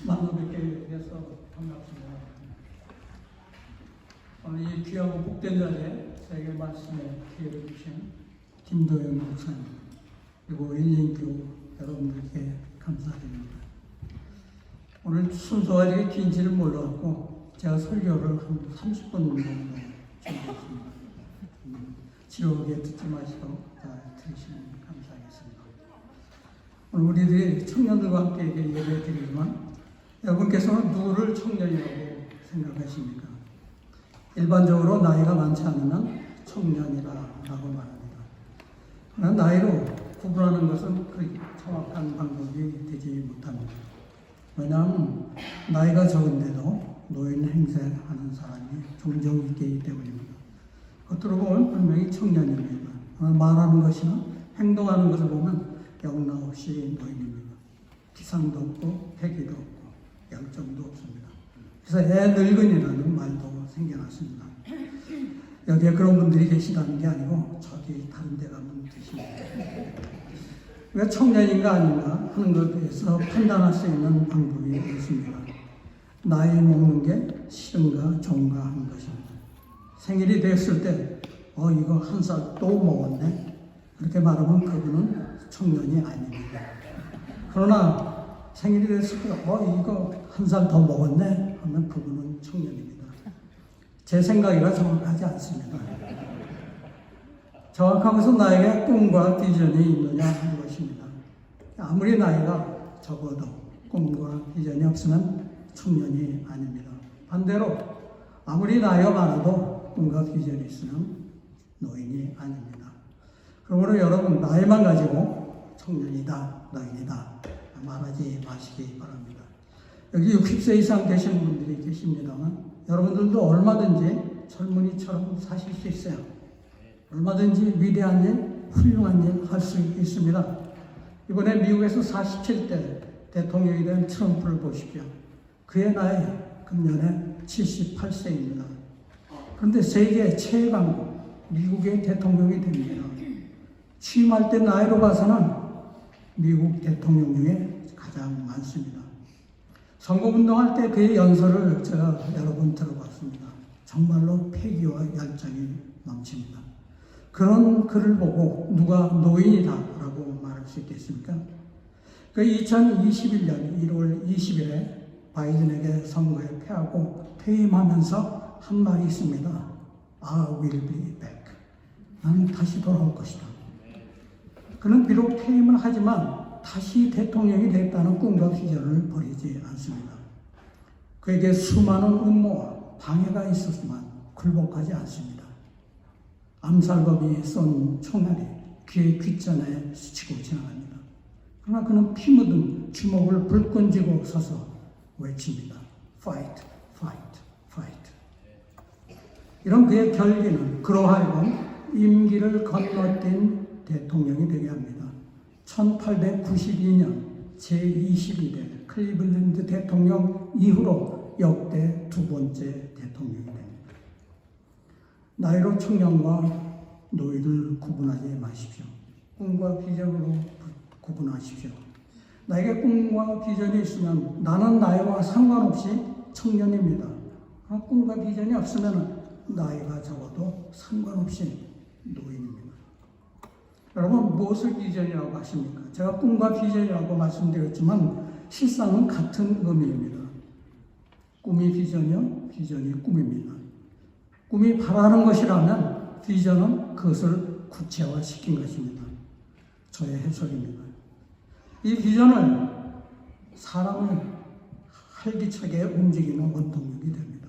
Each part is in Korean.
만나뵙게 돼서 반갑습니다. 오늘 이 귀하고 복된 자리에 저에게 말씀에 기회를 주신 김도영 목사님 그리고 일lin교 여러분들께 감사드립니다. 오늘 순서가 되게 긴지를 몰랐고 제가 설교를 한 30분 정도 준비했습니다. 지루하게 듣지 마시고 들으시면 감사하겠습니다. 오늘 우리들이 청년들과 함께 예배 드리지만 여러분께서는 누구를 청년이라고 생각하십니까? 일반적으로 나이가 많지 않으면 청년이라고 말합니다. 그러나 나이로 구분하는 것은 그 정확한 방법이 되지 못합니다. 왜냐하면 나이가 적은데도 노인 행세하는 사람이 종종 있기 때문입니다. 겉으로 보면 분명히 청년입니다. 말하는 것이나 행동하는 것을 보면 영락없이 노인입니다. 기상도 없고 패기도 없고 열정도 없습니다. 그래서 애 늙은이라는 말도 생겨났습니다. 여기에 그런 분들이 계시다는 게 아니고 저기 다른 데 가면 계십니다. 왜 청년인가 아닌가 하는 것에 대해서 판단할 수 있는 방법이 있습니다. 나이 먹는 게 싫은가 좋은가 하는 것입니다. 생일이 됐을 때 이거 한 살 또 먹었네 그렇게 말하면 그분은 청년이 아닙니다. 그러나 생일이 됐을 때 이거 한 살 더 먹었네 하면 그분은 청년입니다. 제 생각이라 정확하지 않습니다. 정확한 것은 나에게 꿈과 비전이 있느냐 하는 것입니다. 아무리 나이가 적어도 꿈과 비전이 없으면 청년이 아닙니다. 반대로 아무리 나이가 많아도 꿈과 비전이 있으면 노인이 아닙니다. 그러므로 여러분 나이만 가지고 청년이다, 노인이다 말하지 마시기 바랍니다. 여기 60세 이상 되신 분들이 계십니다만 여러분들도 얼마든지 젊은이처럼 사실 수 있어요. 얼마든지 위대한 일, 훌륭한 일 할 수 있습니다. 이번에 미국에서 47대 대통령이 된 트럼프를 보십시오. 그의 나이 금년에 78세입니다. 그런데 세계 최강 미국의 대통령이 됩니다. 취임할 때 나이로 봐서는 미국 대통령 중에 가장 많습니다. 선거운동할 때 그의 연설을 제가 여러 번 들어봤습니다. 정말로 패기와 열정이 넘칩니다. 그런 글을 보고 누가 노인이다라고 말할 수 있겠습니까? 그 2021년 1월 20일에 바이든에게 선거에 패하고 퇴임하면서 한 말이 있습니다. I will be back. 나는 다시 돌아올 것이다. 그는 비록 퇴임을 하지만 다시 대통령이 됐다는 꿈과 비전을 버리지 않습니다. 그에게 수많은 음모와 방해가 있었지만 굴복하지 않습니다. 암살범이 쏜 총알이 그의 귓전에 스치고 지나갑니다. 그러나 그는 피 묻은 주먹을 불끈 쥐고 서서 외칩니다. Fight, fight, fight. 이런 그의 결기는 그로 하여금 임기를 건너뛴 대통령이 되게 합니다. 1892년 제22대 클리블랜드 대통령 이후로 역대 두 번째 대통령이 됩니다. 나이로 청년과 노인을 구분하지 마십시오. 꿈과 비전으로 구분하십시오. 나에게 꿈과 비전이 있으면 나는 나이와 상관없이 청년입니다. 꿈과 비전이 없으면 나이가 적어도 상관없이 노인입니다. 여러분 무엇을 비전이라고 하십니까? 제가 꿈과 비전이라고 말씀드렸지만 실상은 같은 의미입니다. 꿈이 비전이요, 비전이 꿈입니다. 꿈이 바라는 것이라면 비전은 그것을 구체화시킨 것입니다. 저의 해석입니다. 이 비전을 사람을 활기차게 움직이는 원동력이 됩니다.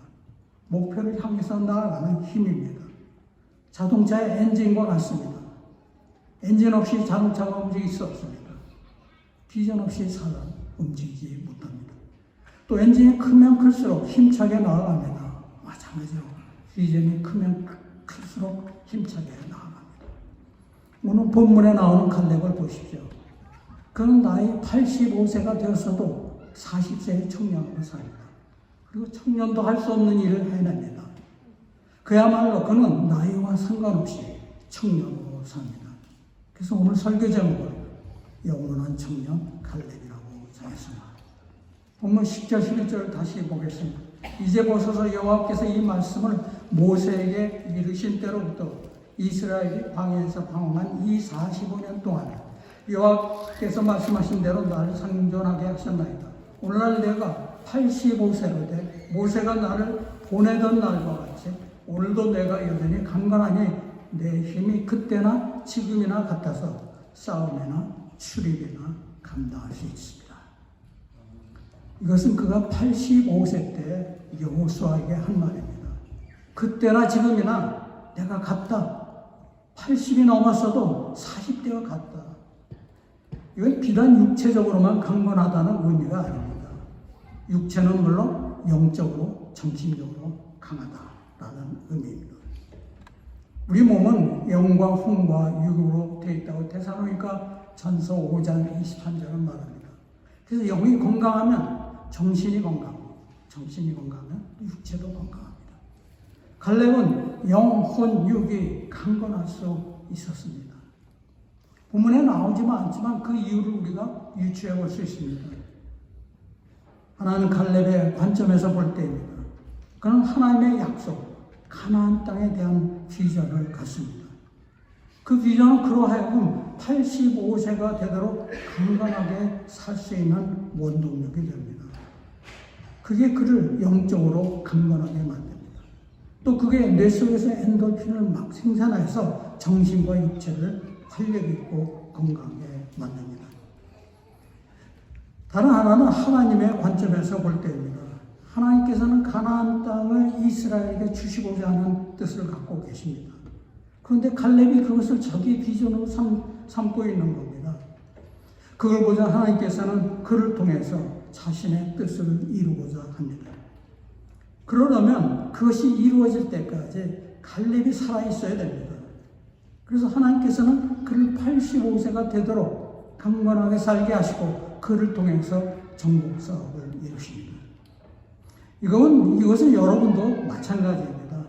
목표를 향해서 나아가는 힘입니다. 자동차의 엔진과 같습니다. 엔진 없이 자동차가 움직일 수 없습니다. 비전 없이 사람 움직이지 못합니다. 또 엔진이 크면 클수록 힘차게 나아갑니다. 마찬가지로 비전이 크면 클수록 힘차게 나아갑니다. 오늘 본문에 나오는 칼렙을 보십시오. 그는 나이 85세가 되었어도 40세의 청년으로 삽니다. 그리고 청년도 할 수 없는 일을 해냅니다. 그야말로 그는 나이와 상관없이 청년으로 삽니다. 그래서 오늘 설교 제목을 영원한 청년 갈렙이라고 정했습니다. 본문 10절 11절을 다시 보겠습니다. 이제 보소서 여호와께서 이 말씀을 모세에게 이르신 때로부터 이스라엘이 광야에서 방황한 이 45년 동안 여호와께서 말씀하신 대로 나를 상존하게 하셨나이다. 오늘날 내가 85세로 돼 모세가 나를 보내던 날과 같이 오늘도 내가 여전히 강건하니 내 힘이 그때나 지금이나 같아서 싸움이나 출입이나 감당할 수 있습니다. 이것은 그가 85세 때 여호수아에게 한 말입니다. 그때나 지금이나 내가 같다. 80이 넘었어도 40대와 같다. 이건 비단 육체적으로만 강건하다는 의미가 아닙니다. 육체는 물론 영적으로, 정신적으로 강하다라는 의미입니다. 우리 몸은 영과 혼과 육으로 되어 있다고 데살로니가 전서 5장 23절은 말합니다. 그래서 영이 건강하면 정신이 건강하고, 정신이 건강하면 육체도 건강합니다. 갈렙은 영, 혼, 육이 강건할 수 있었습니다. 본문에 나오지만 않지만 그 이유를 우리가 유추해 볼 수 있습니다. 하나는 갈렙의 관점에서 볼 때입니다. 그는 하나님의 약속, 가나안 땅에 대한 비전을 갖습니다. 그 비전은 그로 하여금 85세가 되도록 강건하게 살 수 있는 원동력이 됩니다. 그게 그를 영적으로 강건하게 만듭니다. 또 그게 뇌 속에서 엔돌핀을 막 생산해서 정신과 육체를 활력 있고 건강하게 만듭니다. 다른 하나는 하나님의 관점에서 볼 때입니다. 하나님께서는 가나안 땅을 이스라엘에게 주시고자 하는 뜻을 갖고 계십니다. 그런데 갈렙이 그것을 자기 비전으로 삼고 있는 겁니다. 그걸 보자 하나님께서는 그를 통해서 자신의 뜻을 이루고자 합니다. 그러려면 그것이 이루어질 때까지 갈렙이 살아있어야 됩니다. 그래서 하나님께서는 그를 85세가 되도록 강건하게 살게 하시고 그를 통해서 정복 사업을 이루십니다. 이것은 여러분도 마찬가지입니다.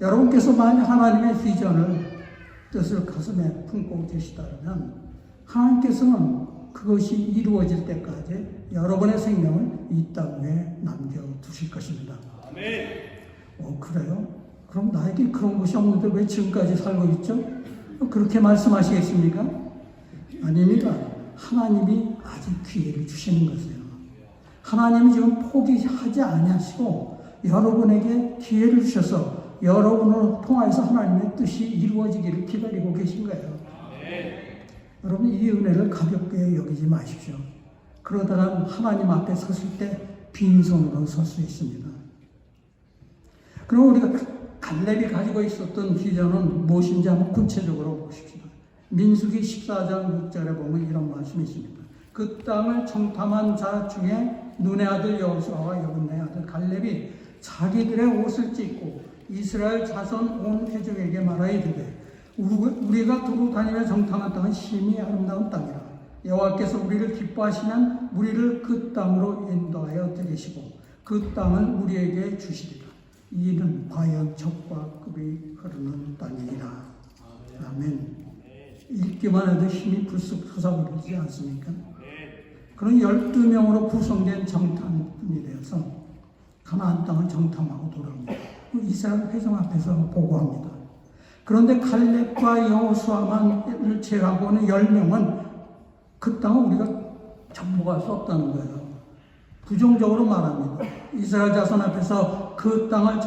여러분께서 만약 하나님의 비전을 뜻을 가슴에 품고 계시다면 하나님께서는 그것이 이루어질 때까지 여러분의 생명을 이 땅 위에 남겨두실 것입니다. 아멘. 그래요? 그럼 나에게 그런 것이 없는데 왜 지금까지 살고 있죠? 그렇게 말씀하시겠습니까? 아닙니다. 하나님이 아직 기회를 주시는 것이에요. 하나님이 지금 포기하지 아니하시고 여러분에게 기회를 주셔서 여러분을 통해서 하나님의 뜻이 이루어지기를 기다리고 계신 거예요. 여러분 이 은혜를 가볍게 여기지 마십시오. 그러다가 하나님 앞에 섰을 때 빈손으로 설 수 있습니다. 그럼 우리가 갈렙이 가지고 있었던 비전은 무엇인지 한번 구체적으로 보십시다. 민수기 14장 6절에 보면 이런 말씀이 있습니다. 그 땅을 정탐한 자 중에 눈의 아들 여호수아와 여분의 아들 갈렙이 자기들의 옷을 찢고 이스라엘 자손 온 회중에게 말하여 이르되 우리가 두고 다니며 정탐한 땅은 심히 아름다운 땅이라. 여호와께서 우리를 기뻐하시면 우리를 그 땅으로 인도하여 드리시고 그 땅을 우리에게 주시리라. 이는 과연 적과 급이 흐르는 땅이니라. 아멘. 읽기만 해도 힘이 불쑥 솟아오르지 않습니까? 그런 12명으로 구성된 정탐꾼이 되어서 가나안 땅을 정탐하고 돌아옵니다. 이스라엘 회중 앞에서 보고합니다. 그런데 갈렙과 여호수아만을 제외하고는 10명은 그 땅을 우리가 정복할 수 없다는 거예요. 부정적으로 말합니다. 이스라엘 자손 앞에서 그 땅을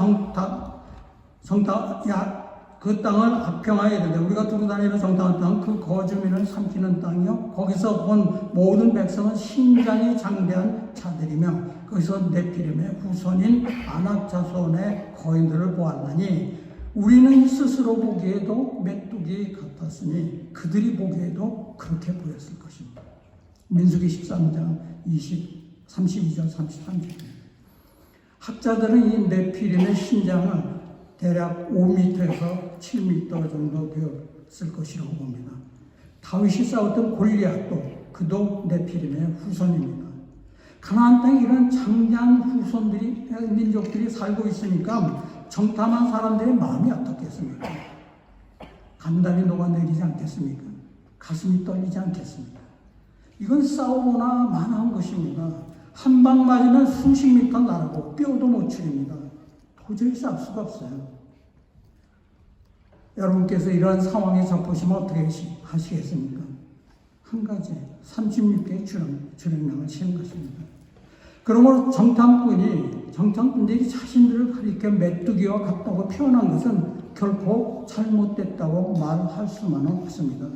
그 땅을 합평하여야 된다. 우리가 두고 다니는 정탐한 땅은 그 거주민을 삼키는 땅이요. 거기서 본 모든 백성은 신장이 장대한 자들이며 거기서 네피림의 후손인 아낙 자손의 거인들을 보았나니 우리는 스스로 보기에도 메뚜기 같았으니 그들이 보기에도 그렇게 보였을 것입니다. 민수기 13장 32절 33절. 학자들은 이 네피림의 신장을 대략 5m에서 7m 정도 되었을 것이라고 봅니다. 다윗이 싸웠던 골리앗도 그도 네피림의 후손입니다. 가나안 땅에 이런 장대한 후손들이 민족들이 살고 있으니까 정탐한 사람들의 마음이 어떻겠습니까? 단단히 녹아내리지 않겠습니까? 가슴이 떨리지 않겠습니까? 이건 싸우거나 만화한 것입니다. 한 방 맞으면 수십 미터 나르고 뼈도 못 추립니다. 도저히 쌀 수가 없어요. 여러분께서 이러한 상황에 접으시면 어떻게 하시겠습니까? 한 가지, 36개의 주력량을 치는 것입니다. 그러므로 정탐꾼들이 자신들을 가리켜 메뚜기와 같다고 표현한 것은 결코 잘못됐다고 말할 수만은 없습니다.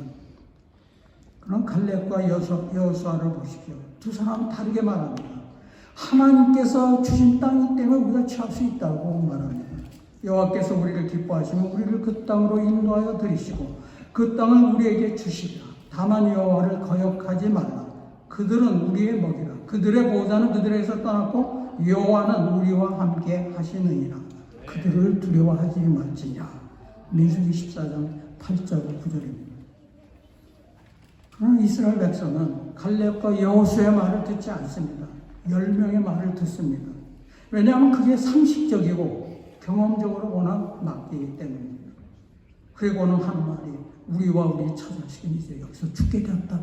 그럼 갈렙과 여호수아를 보십시오. 두 사람은 다르게 말합니다. 하나님께서 주신 땅이기 때문에 우리가 취할 수 있다고 말합니다. 여호와께서 우리를 기뻐하시면 우리를 그 땅으로 인도하여 들이시고 그 땅을 우리에게 주시리라. 다만 여호와를 거역하지 말라. 그들은 우리의 먹이라. 그들의 보호자는 그들에게서 떠났고 여호와는 우리와 함께 하시느니라. 그들을 두려워하지 말지니라. 민수기 14장 8절 9절입니다. 그러나 이스라엘 백성은 갈렙과 여호수아의 말을 듣지 않습니다. 10명의 말을 듣습니다. 왜냐하면 그게 상식적이고 경험적으로 워낙 맞기 때문입니다. 그리고는 하는 말이 우리와 우리 처자식은 이제 여기서 죽게 되었다.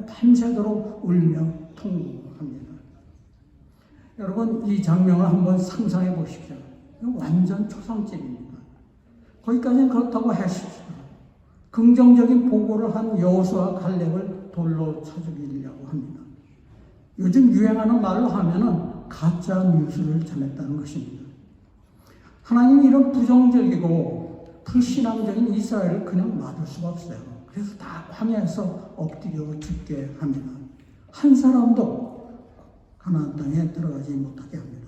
밤새도록 울며 통곡합니다. 여러분 이 장면을 한번 상상해 보십시오. 완전 초상집입니다. 거기까지는 그렇다고 하십시오. 긍정적인 보고를 한 여호수아와 갈렙을 돌로 쳐 죽이려고 합니다. 요즘 유행하는 말로 하면은 가짜 뉴스를 전했다는 것입니다. 하나님이 이런 부정적이고 불신앙적인 이스라엘을 그냥 놔둘 수가 없어요. 그래서 다 광야에서 엎드려 죽게 합니다. 한 사람도 가나안 땅에 들어가지 못하게 합니다.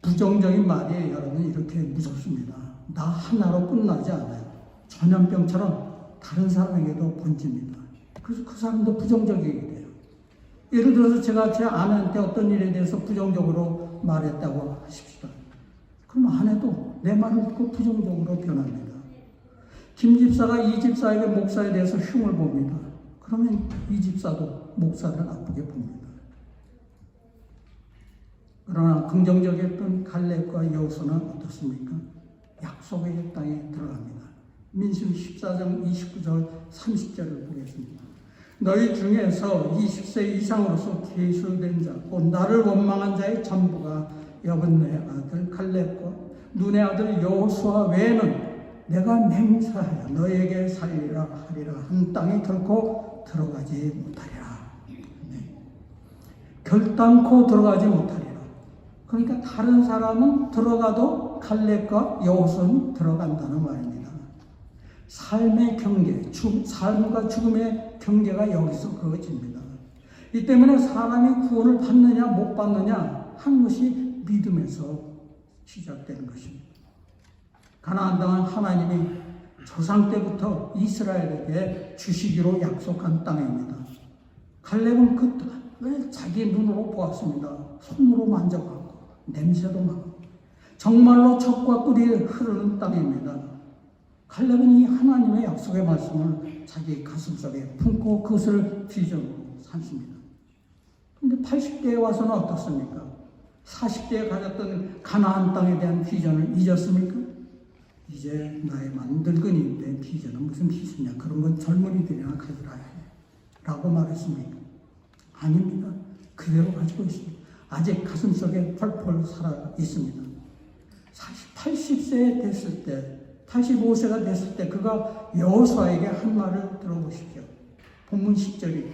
부정적인 말이 여러분 이렇게 무섭습니다. 나 하나로 끝나지 않아요. 전염병처럼 다른 사람에게도 번집니다. 그래서 그 사람도 부정적이게 돼요. 예를 들어서 제가 제 아내한테 어떤 일에 대해서 부정적으로 말했다고 하십시다. 그럼 아내도 내 말을 듣고 부정적으로 변합니다. 김 집사가 이 집사에게 목사에 대해서 흉을 봅니다. 그러면 이 집사도 목사를 나쁘게 봅니다. 그러나 긍정적이었던 갈렙과 여호수아는 어떻습니까? 약속의 땅에 들어갑니다. 민수기 14장 29절 30절을 보겠습니다. 너희 중에서 20세 이상으로서 계수된 자, 곧 나를 원망한 자의 전부가 여분네 아들 갈렙과 눈의 아들 여호수아 외에는 내가 맹세하여 너에게 살리라 하리라 한 땅에 결코 들어가지 못하리라. 네. 결단코 들어가지 못하리라. 그러니까 다른 사람은 들어가도 갈렙과 여호수아는 들어간다는 말입니다. 삶의 경계, 삶과 죽음의 경계가 여기서 그어집니다. 이 때문에 사람이 구원을 받느냐 못 받느냐 하는 것이 믿음에서 시작되는 것입니다. 가나안 땅은 하나님이 조상 때부터 이스라엘에게 주시기로 약속한 땅입니다. 갈렙은 그 땅을 자기 눈으로 보았습니다. 손으로 만져봤고 냄새도 맡고 정말로 젖과 꿀이 흐르는 땅입니다. 갈렙은 이 하나님의 약속의 말씀을 자기 가슴속에 품고 그것을 비전으로 삼습니다. 그런데 80대에 와서는 어떻습니까? 40대에 가졌던 가나안 땅에 대한 비전을 잊었습니까? 이제 나의 늙은이인데 비전은 무슨 비전이냐? 그런 건 젊은이들이나 가지라 해. 라고 말했습니까? 아닙니다. 그대로 가지고 있습니다. 아직 가슴속에 펄펄 살아 있습니다. 80세에 됐을 때 85세가 됐을 때 그가 여호수아에게 한 말을 들어보십시오. 본문 10절이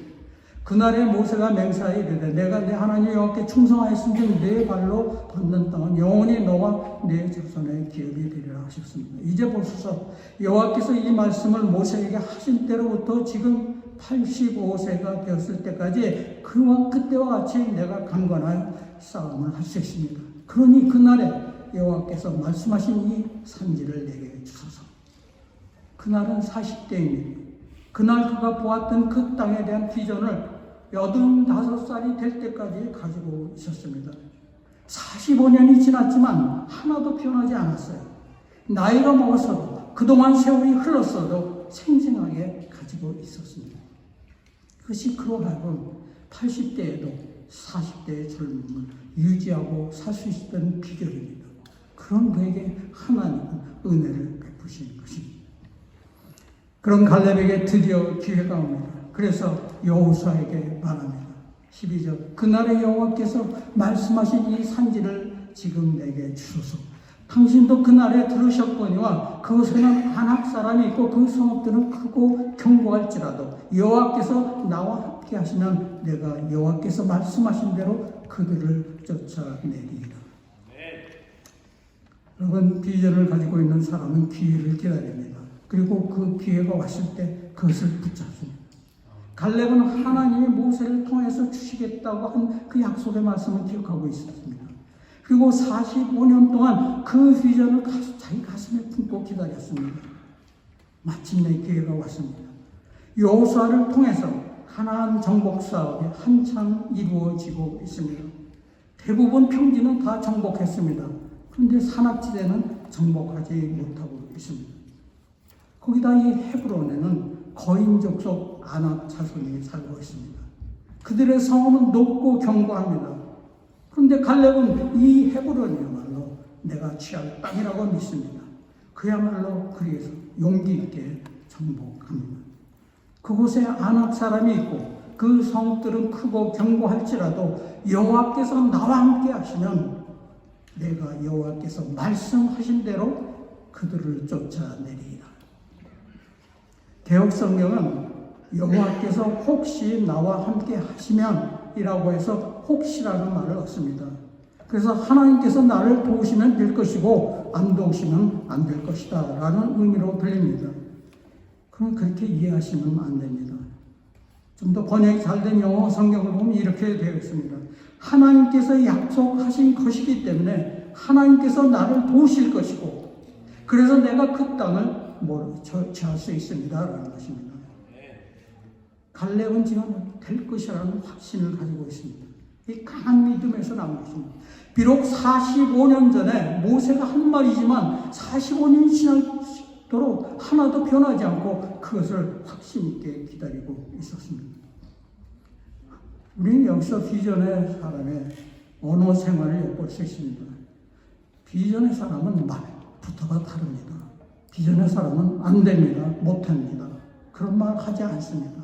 그날에 모세가 맹세하여 이르되 내가 내 하나님 여호와께 충성하였으면 내 발로 걷는 땅은 영원히 너와 내 자손의 기업이 되리라 하셨습니다. 이제 보소서 여호와께서 이 말씀을 모세에게 하신 때로부터 지금 85세가 되었을 때까지 그와 그때와 같이 내가 강건하여 싸움을 할 수 있습니다. 그러니 그날에 여호와께서 말씀하신 이 산지를 내게 주소서. 그날은 40대입니다. 그날 그가 보았던 그 땅에 대한 비전을 85살이 될 때까지 가지고 있었습니다. 45년이 지났지만 하나도 변하지 않았어요. 나이가 먹었어도 그동안 세월이 흘렀어도 생생하게 가지고 있었습니다. 그것이 그로 하여금 80대에도 40대의 젊음을 유지하고 살 수 있었던 비결입니다. 그런 그에게 하나님은 은혜를 베푸신 것입니다. 그런 갈렙에게 드디어 기회가 옵니다. 그래서 여호수아에게 말합니다. 12절 그날에 여호와께서 말씀하신 이 산지를 지금 내게 주소서. 당신도 그날에 들으셨거니와 그곳에는 아낙 사람이 있고 그 성읍들은 크고 견고할지라도 여호와께서 나와 함께 하시면 내가 여호와께서 말씀하신 대로 그들을 쫓아내리이다. 여러분, 비전을 가지고 있는 사람은 기회를 기다립니다. 그리고 그 기회가 왔을 때 그것을 붙잡습니다. 갈렙은 하나님이 모세를 통해서 주시겠다고 한 그 약속의 말씀을 기억하고 있었습니다. 그리고 45년 동안 그 비전을 자기 가슴에 품고 기다렸습니다. 마침내 기회가 왔습니다. 여호수아를 통해서 가나안 정복 사업이 한참 이루어지고 있습니다. 대부분 평지는 다 정복했습니다. 그런데 산악지대는 정복하지 못하고 있습니다. 거기다 이 헤브론에는 거인족속 아낙 자손이 살고 있습니다. 그들의 성읍은 높고 견고합니다. 그런데 갈렙은 이 헤브론이야말로 내가 취할 땅이라고 믿습니다. 그야말로 그리에서 용기 있게 정복합니다. 그곳에 아낙 사람이 있고 그 성읍들은 크고 견고할지라도 여호와께서 나와 함께 하시면 내가 여호와께서 말씀하신 대로 그들을 쫓아내리리라. 개혁성경은 여호와께서 혹시 나와 함께 하시면 이라고 해서 혹시라는 말을 얻습니다. 그래서 하나님께서 나를 도우시면 될 것이고 안 도우시면 안 될 것이다 라는 의미로 들립니다. 그럼 그렇게 이해하시면 안 됩니다. 좀 더 번역이 잘된 영어 성경을 보면 이렇게 되어 있습니다. 하나님께서 약속하신 것이기 때문에 하나님께서 나를 도우실 것이고 그래서 내가 그 땅을 취할 수 있습니다 라는 것입니다. 갈렙은 지금 될 것이라는 확신을 가지고 있습니다. 이 강한 믿음에서 나온 것입니다. 비록 45년 전에 모세가 한 말이지만 45년이 지나도록 하나도 변하지 않고 그것을 확신 있게 기다리고 있었습니다. 우리는 여기서 비전의 사람의 언어 생활을 엿볼 수 있습니다. 비전의 사람은 말부터가 다릅니다. 비전의 사람은 안 됩니다. 못합니다. 그런 말 하지 않습니다.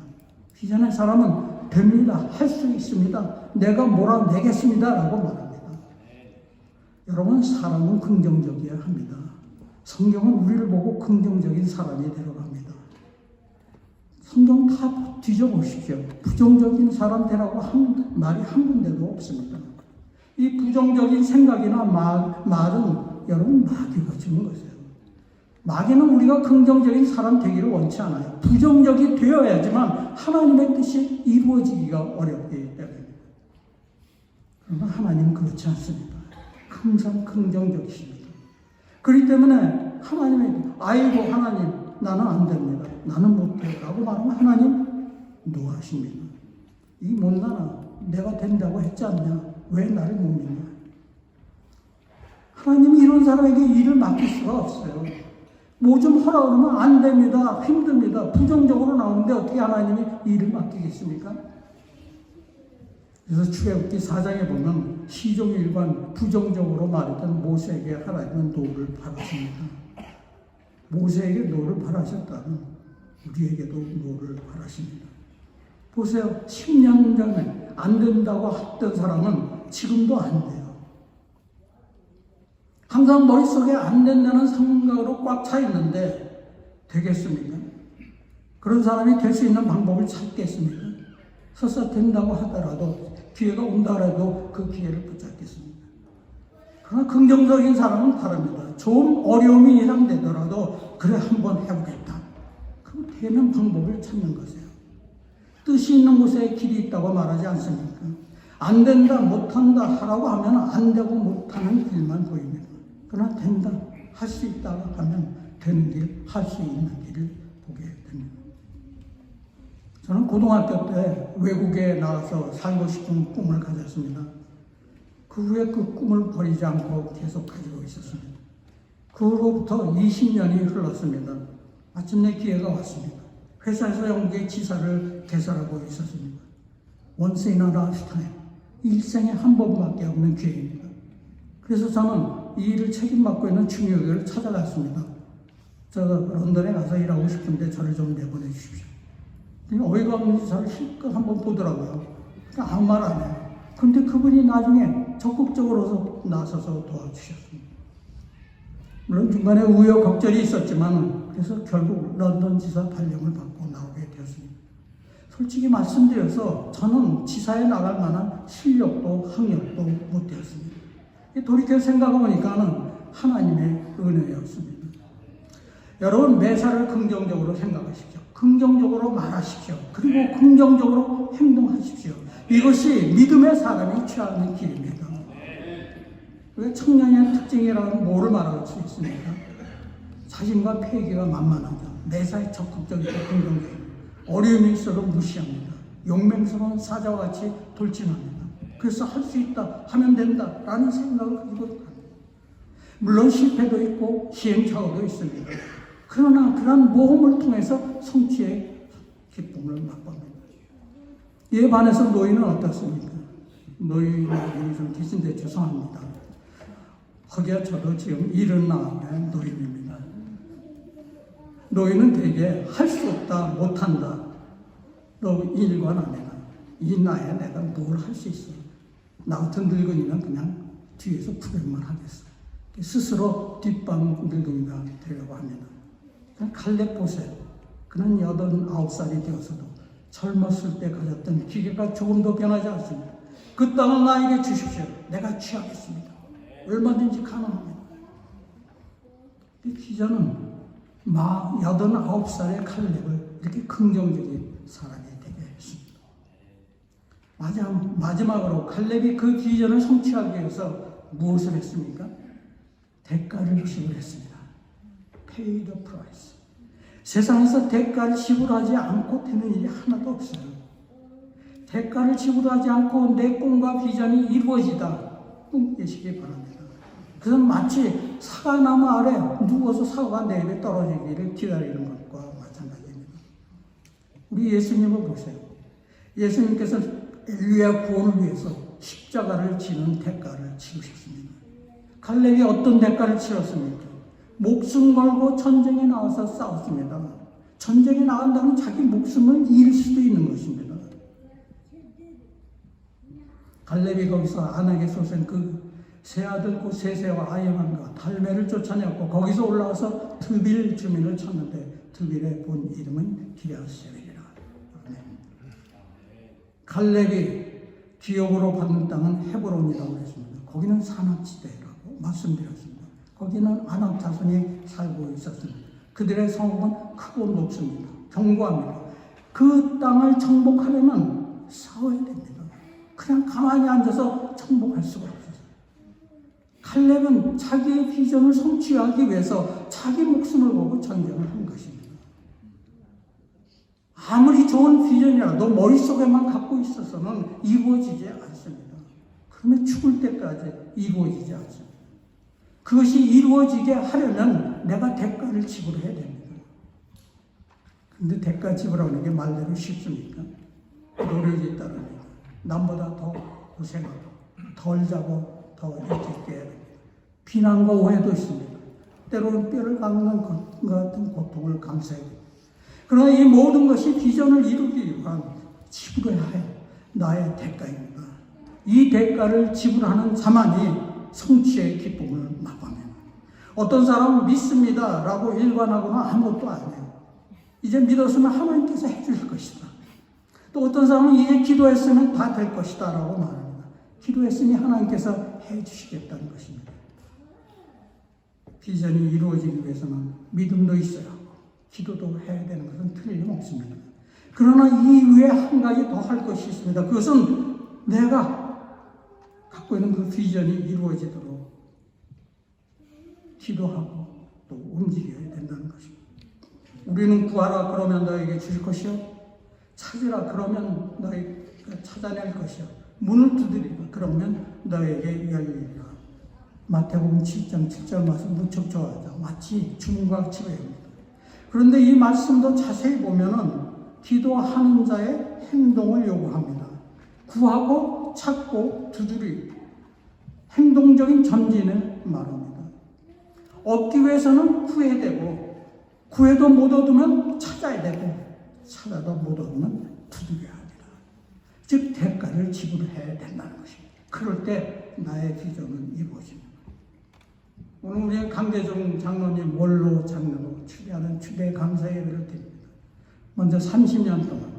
비전의 사람은 됩니다. 할 수 있습니다. 내가 몰아내겠습니다. 라고 말합니다. 여러분, 사람은 긍정적이어야 합니다. 성경은 우리를 보고 긍정적인 사람이 되어갑니다. 성경 다 뒤져보십시오. 부정적인 사람 되라고 한 말이 한 군데도 없습니다. 이 부정적인 생각이나 말은 여러분 마귀가 주는 것이에요. 마귀는 우리가 긍정적인 사람 되기를 원치 않아요. 부정적이 되어야지만 하나님의 뜻이 이루어지기가 어렵기 때문입니다. 그러나 하나님은 그렇지 않습니다. 항상 긍정적이십니다. 그렇기 때문에 하나님에게 아이고 하나님 나는 안 됩니다. 나는 못해 라고 말하면 하나님 노하십니다. 이 못나나 내가 된다고 했지 않냐? 왜 나를 못 믿냐? 하나님이 이런 사람에게 일을 맡길 수가 없어요. 뭐 좀 하라 그러면 안 됩니다. 힘듭니다. 부정적으로 나오는데 어떻게 하나님이 일을 맡기겠습니까? 그래서 출애굽기 4장에 보면 시종일관 부정적으로 말했던 모세에게 하나님은 노를 바라십니다. 모세에게 노를 바라셨다면 우리에게도 노를 바라십니다. 보세요. 10년 전에 안 된다고 했던 사람은 지금도 안 돼요. 항상 머릿속에 안 된다는 생각으로 꽉 차 있는데 되겠습니까? 그런 사람이 될 수 있는 방법을 찾겠습니까? 설사 된다고 하더라도 기회가 온다 해도 그 기회를 붙잡겠습니다. 그러나 긍정적인 사람은 다릅니다. 좀 어려움이 예상되더라도 그래 한번 해보겠다. 그럼 되는 방법을 찾는 것이에요. 뜻이 있는 곳에 길이 있다고 말하지 않습니까? 안 된다, 못한다 하라고 하면 안 되고 못하는 길만 보입니다. 그러나 된다, 할 수 있다고 하면 되는 길, 할 수 있는 길을 보게 됩니다. 저는 고등학교 때 외국에 나가서 살고 싶은 꿈을 가졌습니다. 그 후에 그 꿈을 버리지 않고 계속 가지고 있었습니다. 그 후로부터 20년이 흘렀습니다. 마침내 기회가 왔습니다. 회사에서 영국의 지사를 개설하고 있었습니다. Once in a lifetime, 일생에 한 번밖에 없는 기회입니다. 그래서 저는 이 일을 책임맡고 있는 중요교회를 찾아갔습니다. 런던에 가서 일하고 싶은데 저를 좀 내보내 주십시오. 어이가 없는지 저를 실컷 한번 보더라고요. 그러니까 아무 말 안 해요. 근데 그분이 나중에 적극적으로 나서서 도와주셨습니다. 물론 중간에 우여곡절이 있었지만 그래서 결국 런던 지사 발령을 받고 나오게 되었습니다. 솔직히 말씀드려서 저는 지사에 나갈 만한 실력도 학력도 못 되었습니다. 돌이켜 생각해보니까는 하나님의 은혜였습니다. 여러분, 매사를 긍정적으로 생각하십시오. 긍정적으로 말하십시오. 그리고 긍정적으로 행동하십시오. 이것이 믿음의 사람이 취하는 길입니다. 청년의 특징이라는 뭐를 말할 수 있습니까? 자신과 패기가 만만하죠. 매사에 적극적이고 긍정적이고 어려움이 있어도 무시합니다. 용맹스러운 사자와 같이 돌진합니다. 그래서 할 수 있다, 하면 된다 라는 생각을 가지고 합니다. 물론 실패도 있고 시행착오도 있습니다. 그러나 그런 모험을 통해서 성취의 기쁨을 맛봅니다. 이에 반해서 노인은 어떻습니까? 노인이 좀 계신데 죄송합니다. 거기야 저도 지금 70의 노인입니다. 노인은 되게 할 수 없다, 못한다. 너 일관 안 해라. 이 나이에 내가 뭘 할 수 있어. 나 같은 늙은이는 그냥 뒤에서 구경만 하겠어. 스스로 뒷방 늙은이가 되려고 합니다. 칼렙 보세요. 그는 89살이 되어서도 젊었을 때 가졌던 기계가 조금도 변하지 않습니다. 그 땅을 나에게 주십시오. 내가 취하겠습니다. 얼마든지 가능합니다. 이 기자는 89살의 칼렙을 이렇게 긍정적인 사람이 되게 했습니다. 마지막으로 칼렙이 그 비전을 성취하기 위해서 무엇을 했습니까? 대가를 지불했습니다. Pay the price. 세상에서 대가를 지불하지 않고 되는 일이 하나도 없어요. 대가를 지불하지 않고 내 꿈과 비전이 이루어지다 꿈꾸시기 바랍니다. 그건 마치 사과나무 아래 누워서 사과가 내 입에 떨어지기를 기다리는 것과 마찬가지입니다. 우리 예수님을 보세요. 예수님께서 인류의 구원을 위해서 십자가를 지는 대가를 치르셨습니다. 갈렙이 어떤 대가를 치렀습니까? 목숨 걸고 전쟁에 나와서 싸웠습니다. 전쟁에 나간다면 자기 목숨을 잃을 수도 있는 것입니다. 갈렙이 거기서 아낙의 소생 그 세 아들 곧 세세와 아이만과 달메를 쫓아냈고 거기서 올라와서 드빌 주민을 찾는데 드빌의 본 이름은 기랴세벨이라. 갈렙이 기업으로 받는 땅은 헤브론이라고 했습니다. 거기는 산악지대라고 말씀드렸습니다. 거기는 아낙 자손이 살고 있었습니다. 그들의 성읍은 크고 높습니다. 견고합니다. 그 땅을 정복하려면 싸워야 됩니다. 그냥 가만히 앉아서 정복할 수가 없어요. 칼렙은 자기의 비전을 성취하기 위해서 자기 목숨을 걸고 전쟁을 한 것입니다. 아무리 좋은 비전이라도 머릿속에만 갖고 있어서는 이루어지지 않습니다. 그러면 죽을 때까지 이루어지지 않습니다. 그것이 이루어지게 하려면 내가 대가를 지불해야 됩니다. 그런데 대가 지불하는 게 말대로 쉽습니까? 노력이 따릅니다. 남보다 더 고생하고 덜 자고 더 일찍 깨야 됩니다. 비난과 오해도 있습니다. 때로는 뼈를 깎는 것 같은 고통을 감수해야 됩니다. 그러나 이 모든 것이 비전을 이루기 위한 지불해야 할 나의 대가입니다. 이 대가를 지불하는 자만이 성취의 기쁨을 맛봅니다. 어떤 사람은 믿습니다 라고 일관하거나 아무것도 안 해요. 이제 믿었으면 하나님께서 해주실 것이다. 또 어떤 사람은 이제 기도했으면 다 될 것이다 라고 말합니다. 기도했으니 하나님께서 해주시겠다는 것입니다. 비전이 이루어지기 위해서는 믿음도 있어야 하고 기도도 해야 되는 것은 틀림없습니다. 그러나 이 위에 한 가지 더 할 것이 있습니다. 그것은 내가 갖고 있는 그 비전이 이루어지도록 기도하고 또 움직여야 된다는 것입니다. 우리는 구하라 그러면 너에게 주실 것이요 찾으라 그러면 너희가 찾아낼 것이요 문을 두드리라 그러면 너에게 열리리라. 마태복음 7장 7절 말씀 무척 좋아하죠. 마치 주문과 치료입니다. 그런데 이 말씀도 자세히 보면은 기도하는 자의 행동을 요구합니다. 구하고 찾고 두드리고 행동적인 전진을 말합니다. 얻기 위해서는 후회되고 구해도 못 얻으면 찾아야 되고 찾아도 못 얻으면 두드려야 합니다. 즉 대가를 지불해야 된다는 것입니다. 그럴 때 나의 비전은 이루어집니다. 오늘 우리 강대중 장로님 원로 장로로 추대하는 추대 감사 예배를 드립니다. 먼저 30년 동안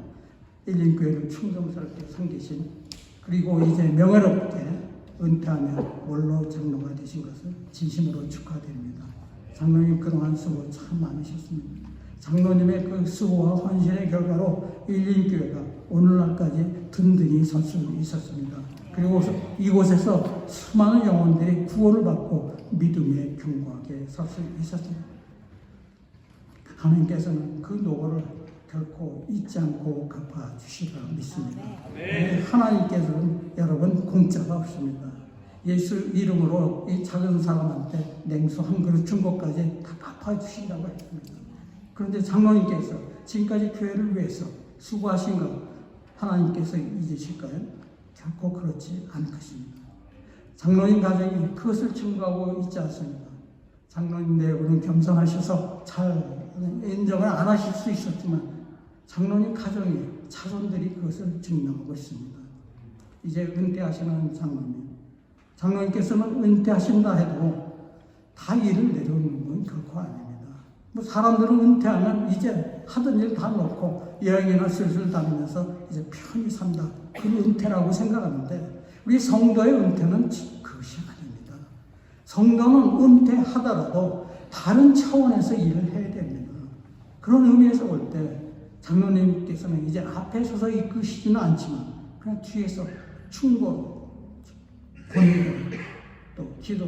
일린교회를 충성스럽게 섬기신, 그리고 이제 명예롭게 은퇴하며 원로 장로가 되신 것을 진심으로 축하드립니다. 장로님 그동안 수고 참 많으셨습니다. 장로님의 그 수고와 헌신의 결과로 일린교회가 오늘날까지 든든히 설 수 있었습니다. 그리고 이곳에서 수많은 영혼들이 구원을 받고 믿음에 견고하게 설 수 있었습니다. 하나님께서는 그 노고를 결코 잊지 않고 갚아주시리라 믿습니다. 하나님께서는 여러분 공짜가 없습니다. 예수 이름으로 이 작은 사람한테 냉수 한 그릇 준 것까지 다 갚아주신다고 했습니다. 그런데 장로님께서 지금까지 교회를 위해서 수고하신 것 하나님께서 잊으실까요? 결코 그렇지 않을 것입니다. 장로님 가정이 그것을 증거하고 있지 않습니다. 장로님 내부는 겸손하셔서 잘 인정을 안 하실 수 있었지만 장로님 가정이 자손들이 그것을 증명하고 있습니다. 이제 은퇴하시는 장로님께서는 은퇴하신다 해도 다 일을 내려오는 건 결코 아닙니다. 뭐 사람들은 은퇴하면 이제 하던 일 다 놓고 여행이나 슬슬 다니면서 이제 편히 산다, 그 은퇴라고 생각하는데 우리 성도의 은퇴는 그것이 아닙니다. 성도는 은퇴하더라도 다른 차원에서 일을 해야 됩니다. 그런 의미에서 볼 때 장로님께서는 이제 앞에 서서 이끄시지는 않지만 그냥 뒤에서 충고, 권유, 또 기도,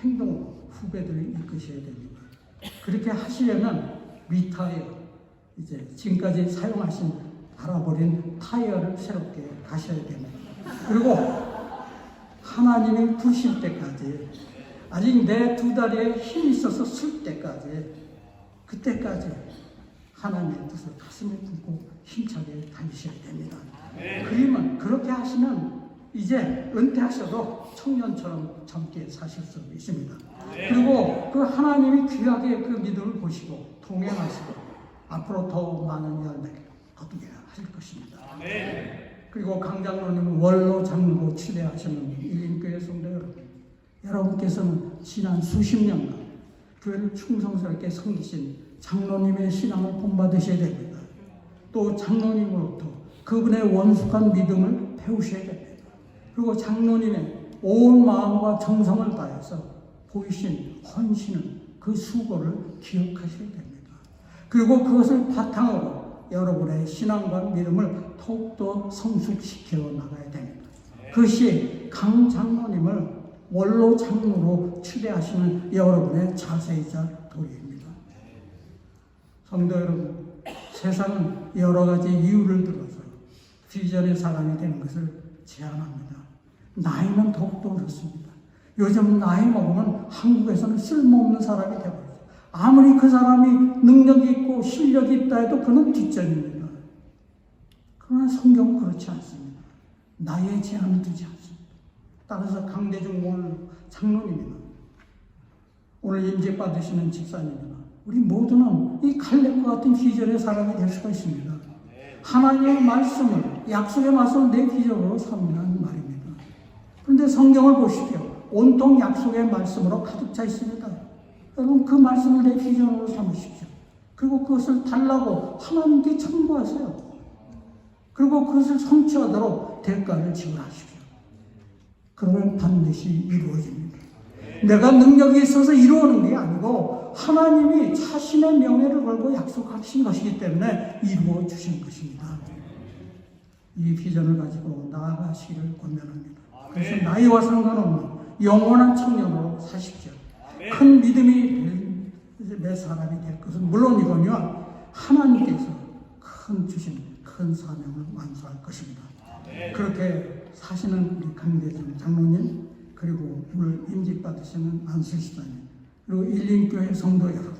행동, 후배들을 이끄셔야 됩니다. 그렇게 하시려면 리타이어, 이제 지금까지 사용하신 갈아버린 타이어를 새롭게 가셔야 됩니다. 그리고 하나님이 부실 때까지, 아직 내 두 다리에 힘이 있어서 쓸 때까지, 그때까지 하나님의 뜻을 가슴에 품고 힘차게 다니셔야 됩니다. 그러면 그렇게 하시면 이제 은퇴하셔도 청년처럼 젊게 사실 수 있습니다. 그리고 그 하나님이 귀하게 그 믿음을 보시고 동행하시고 앞으로 더 많은 열매를 거두게 하실 것입니다. 그리고 강장로님은 원로 장로로 치대하시는 일린교회 성도 여러분, 여러분께서는 지난 수십 년간 교회를 충성스럽게 섬기신 장로님의 신앙을 본받으셔야 됩니다. 또 장로님으로부터 그분의 원숙한 믿음을 배우셔야 됩니다. 그리고 장로님의 온 마음과 정성을 다해서 보이신 헌신을, 그 수고를 기억하셔야 됩니다. 그리고 그것을 바탕으로 여러분의 신앙과 믿음을 더욱더 성숙시켜 나가야 됩니다. 그것이 강 장로님을 원로 장로로 추대하시는 여러분의 자세이자 도리입니다. 성도 여러분, 세상은 여러 가지 이유를 들어서 비전의 사람이 되는 것을 제안합니다. 나이는 더욱더 그렇습니다. 요즘 나이 먹으면 한국에서는 쓸모없는 사람이 되어버려요. 아무리 그 사람이 능력이 있고 실력이 있다 해도 그는 뒷전입니다. 그러나 성경은 그렇지 않습니다. 나이에 제한을 두지 않습니다. 따라서 강대중 원로 장로님이나 오늘 임재 받으시는 집사님이나 우리 모두는 이 칼렙과 같은 비전의 사람이 될 수가 있습니다. 하나님의 말씀을, 약속의 말씀을 내 비전으로 삼는 말입니다. 그런데 성경을 보십시오. 온통 약속의 말씀으로 가득 차 있습니다. 여러분 그 말씀을 내 비전으로 삼으십시오. 그리고 그것을 달라고 하나님께 청구하세요. 그리고 그것을 성취하도록 대가를 지불하십시오. 그러면 반드시 이루어집니다. 내가 능력이 있어서 이루어오는 게 아니고 하나님이 자신의 명예를 걸고 약속하신 것이기 때문에 이루어 주신 것입니다. 이 비전을 가지고 나아가시기를 권면합니다. 그래서 나이와 상관없는 영원한 청년으로 사십시오. 큰 믿음이 내 사람이 될 것은 물론이거니와 하나님께서 주신 큰 사명을 완수할 것입니다. 그렇게 사시는 우리 강대중 장로님, 그리고 오늘 임직 받으시는 안수시다님, 그리고 일린교회 성도 여러분,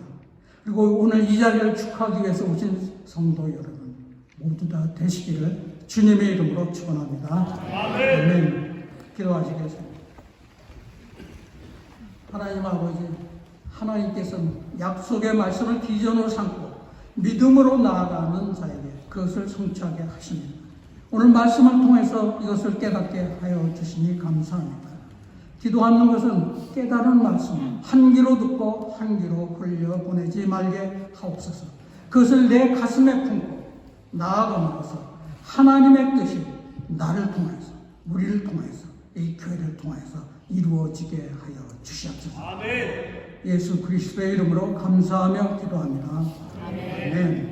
그리고 오늘 이 자리를 축하하기 위해서 오신 성도 여러분 모두 다 되시기를 주님의 이름으로 축원합니다. 아멘. 기도하시겠습니다. 하나님 아버지, 하나님께서는 약속의 말씀을 비전으로 삼고 믿음으로 나아가는 자에게 그것을 성취하게 하십니다. 오늘 말씀을 통해서 이것을 깨닫게 하여 주시니 감사합니다. 기도하는 것은 깨달은 말씀 한 귀로 듣고 한 귀로 흘려보내지 말게 하옵소서. 그것을 내 가슴에 품고 나아감으로써 하나님의 뜻이 나를 통해서 우리를 통해서 이 교회를 통해서 이루어지게 하여 주시옵소서. 아멘. 예수 그리스도의 이름으로 감사하며 기도합니다. 아멘. 아멘.